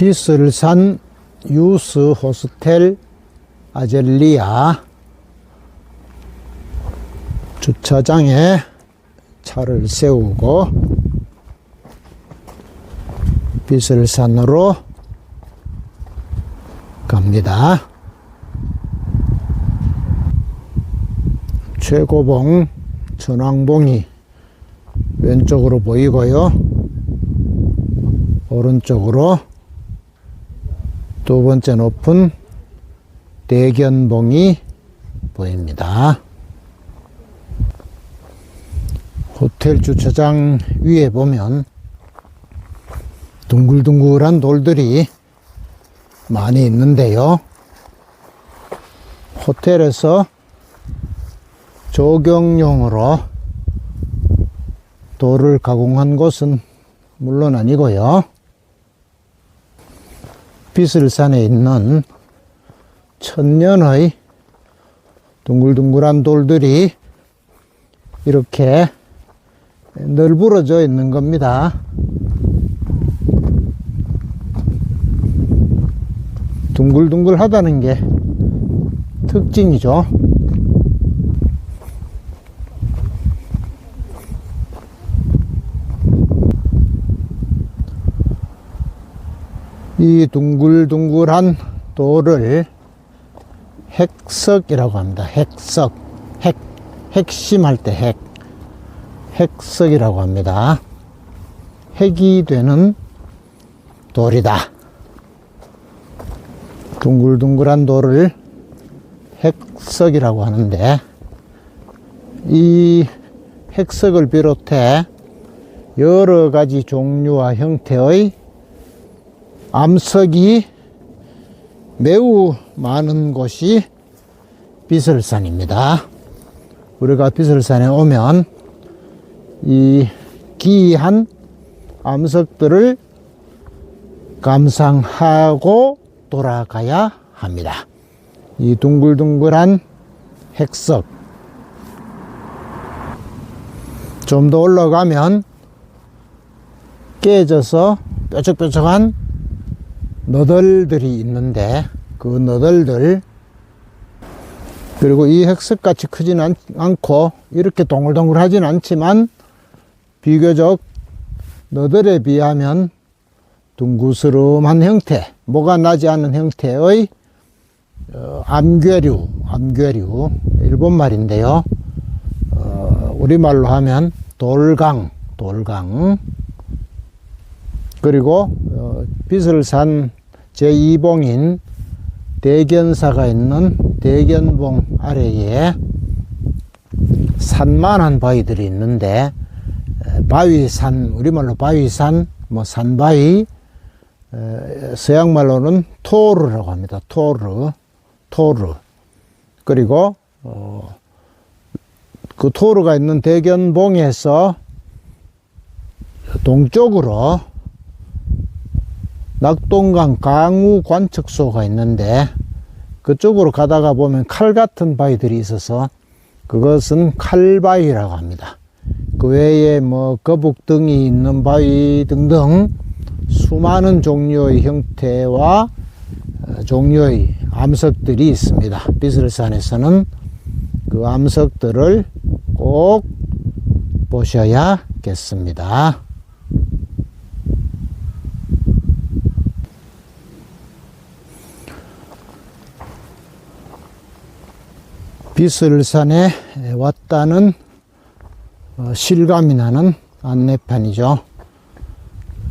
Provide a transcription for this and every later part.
비슬산 유스 호스텔 아젤리아 주차장에 차를 세우고 비슬산으로 갑니다. 최고봉 천왕봉이 왼쪽으로 보이고요. 오른쪽으로 두 번째 높은 대견봉이 보입니다. 호텔 주차장 위에 보면 둥글둥글한 돌들이 많이 있는데요. 호텔에서 조경용으로 돌을 가공한 곳은 물론 아니고요. 비슬산에 있는 천년의 둥글둥글한 돌들이 이렇게 널브러져 있는 겁니다. 둥글둥글하다는 게 특징이죠. 이 둥글둥글한 돌을 핵석이라고 합니다. 핵석. 핵심할 때 핵석이라고 합니다. 핵이 되는 돌이다. 둥글둥글한 돌을 핵석이라고 하는데, 이 핵석을 비롯해 여러 가지 종류와 형태의 암석이 매우 많은 곳이 비슬산입니다. 우리가 비슬산에 오면 이 기이한 암석들을 감상하고 돌아가야 합니다. 이 둥글둥글한 핵석, 좀 더 올라가면 깨져서 뾰족뾰족한 너덜들이 있는데, 그 너덜들, 그리고 이 핵석같이 크지는 않고 이렇게 동글동글하진 않지만 비교적 너덜에 비하면 둥그스름한 형태, 뭐가 나지 않는 형태의 암괴류, 일본말인데요. 우리말로 하면 돌강. 그리고 비슬산 제2봉인 대견사가 있는 대견봉 아래에 산만한 바위들이 있는데, 바위산, 우리말로 바위산, 산바위, 서양말로는 토르라고 합니다. 토르. 그리고 그 토르가 있는 대견봉에서 동쪽으로 낙동강 강우 관측소가 있는데, 그쪽으로 가다가 보면 칼 같은 바위들이 있어서 그것은 칼바위라고 합니다. 그 외에 거북등이 있는 바위 등등 수많은 종류의 형태와 종류의 암석들이 있습니다. 비슬산에서는 그 암석들을 꼭 보셔야겠습니다. 비슬산에 왔다는 실감이 나는 안내판이죠.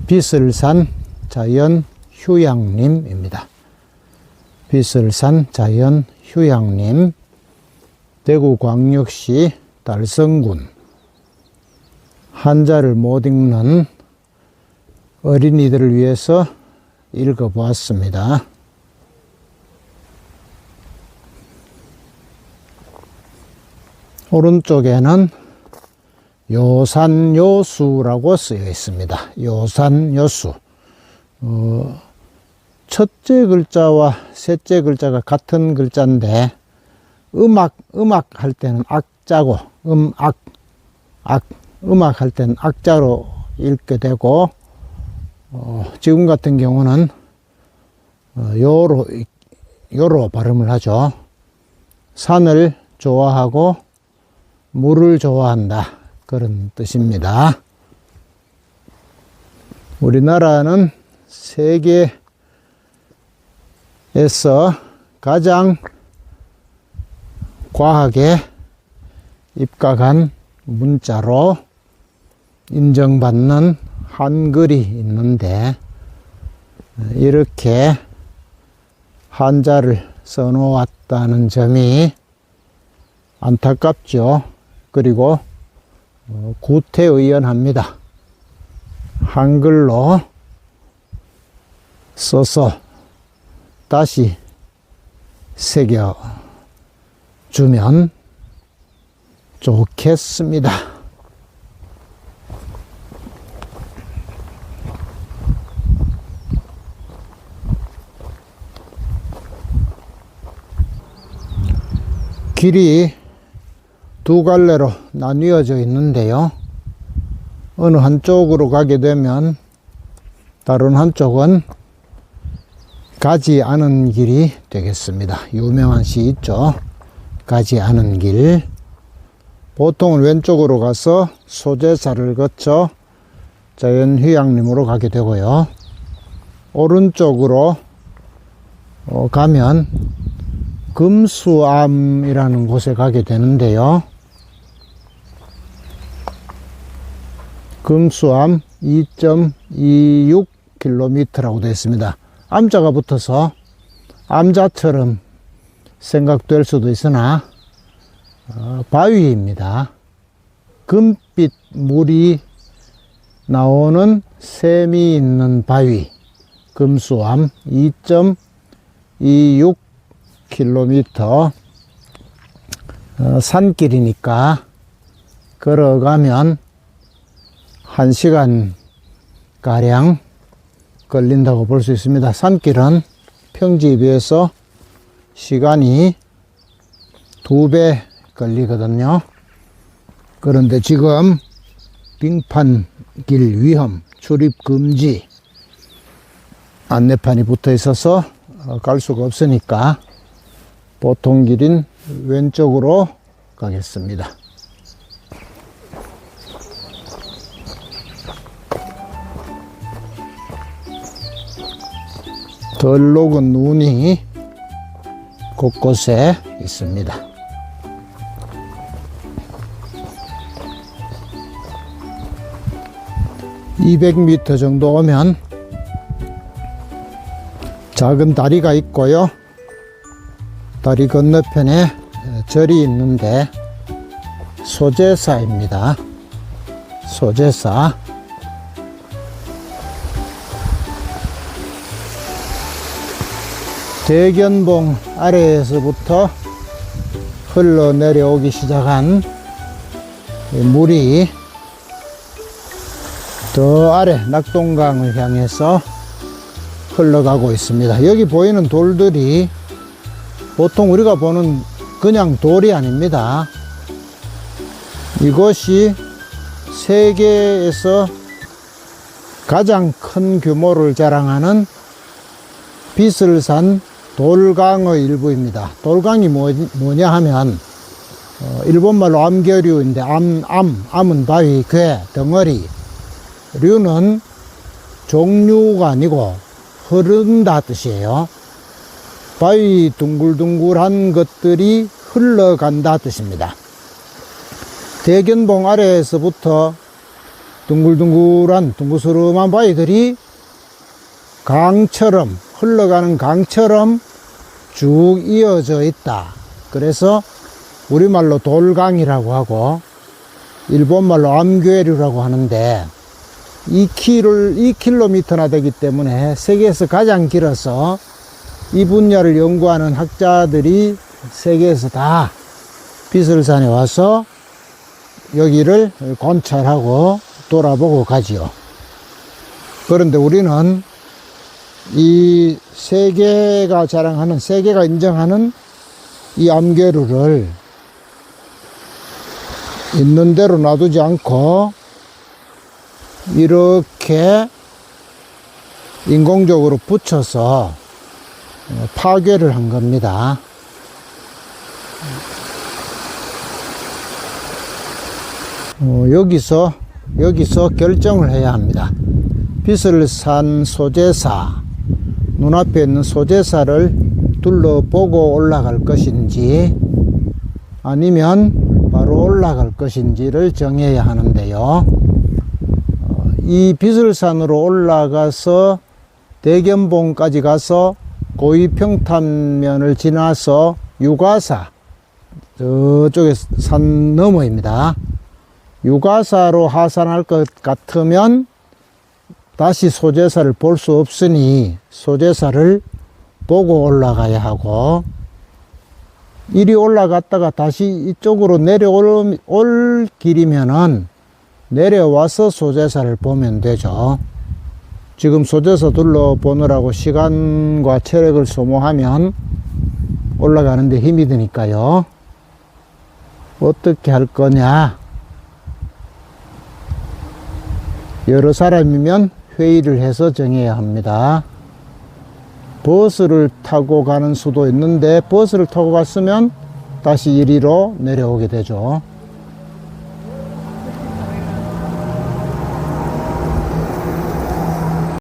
비슬산 자연 휴양림입니다. 비슬산 자연 휴양림, 대구광역시 달성군. 한자를 못 읽는 어린이들을 위해서 읽어보았습니다. 오른쪽에는 요산요수라고 쓰여 있습니다. 요산요수. 첫째 글자와 셋째 글자가 같은 글자인데, 음악 할 때는 악자고, 음악 할 때는 악자로 읽게 되고, 지금 같은 경우는 요로 발음을 하죠. 산을 좋아하고 물을 좋아한다. 그런 뜻입니다. 우리나라는 세계에서 가장 과하게 입각한 문자로 인정받는 한글이 있는데, 이렇게 한자를 써놓았다는 점이 안타깝죠. 그리고 구태의연합니다. 한글로 써서 다시 새겨주면 좋겠습니다. 길이 두 갈래로 나뉘어져 있는데요. 어느 한쪽으로 가게 되면 다른 한쪽은 가지 않은 길이 되겠습니다. 유명한 시 있죠. 가지 않은 길. 보통은 왼쪽으로 가서 소제사를 거쳐 자연휴양림으로 가게 되고요. 오른쪽으로 가면 금수암이라는 곳에 가게 되는데요. 금수암 2.26km라고 되어 있습니다. 암자가 붙어서 암자처럼 생각될 수도 있으나 바위입니다. 금빛 물이 나오는 샘이 있는 바위. 금수암 2.26km 산길이니까 걸어가면 1시간 가량 걸린다고 볼 수 있습니다. 산길은 평지에 비해서 시간이 2배 걸리거든요. 그런데 지금 빙판길 위험, 출입 금지 안내판이 붙어 있어서 갈 수가 없으니까 보통 길인 왼쪽으로 가겠습니다. 덜 녹은 눈이 곳곳에 있습니다. (200m) 정도 오면 작은 다리가 있고요. 다리 건너편에 절이 있는데 소제사입니다. 소제사. 대견봉 아래에서부터 흘러내려오기 시작한 물이 더 아래 낙동강을 향해서 흘러가고 있습니다. 여기 보이는 돌들이 보통 우리가 보는 그냥 돌이 아닙니다. 이것이 세계에서 가장 큰 규모를 자랑하는 비슬산 돌강의 일부입니다. 돌강이 뭐냐 하면 일본말로 암겨류인데 암은 바위, 괴, 덩어리, 류는 종류가 아니고 흐른다 뜻이에요. 바위 둥글둥글한 것들이 흘러간다 뜻입니다. 대견봉 아래에서부터 둥글둥글한 둥그스름한 바위들이 강처럼, 흘러가는 강처럼 쭉 이어져 있다. 그래서 우리말로 돌강이라고 하고 일본말로 암괴류라고 하는데 2km나 되기 때문에 세계에서 가장 길어서 이 분야를 연구하는 학자들이 세계에서 다 비슬산에 와서 여기를 관찰하고 돌아보고 가지요. 그런데 우리는 이 세계가 자랑하는, 세계가 인정하는 이 암괴류를 있는 대로 놔두지 않고 이렇게 인공적으로 붙여서 파괴를 한 겁니다. 여기서 결정을 해야 합니다. 빚을 산 소재사, 눈앞에 있는 소재사를 둘러보고 올라갈 것인지 아니면 바로 올라갈 것인지를 정해야 하는데요. 이 빚을산으로 올라가서 대견봉까지 가서 고위평탄면을 지나서 유가사, 저쪽에 산 너머입니다. 유가사로 하산할 것 같으면 다시 소재사를 볼 수 없으니 소재사를 보고 올라가야 하고, 이리 올라갔다가 다시 이쪽으로 내려올 길이면은 내려와서 소재사를 보면 되죠. 지금 소재사 둘러보느라고 시간과 체력을 소모하면 올라가는데 힘이 드니까요. 어떻게 할 거냐? 여러 사람이면 회의를 해서 정해야 합니다. 버스를 타고 가는 수도 있는데 버스를 타고 갔으면 다시 이리로 내려오게 되죠.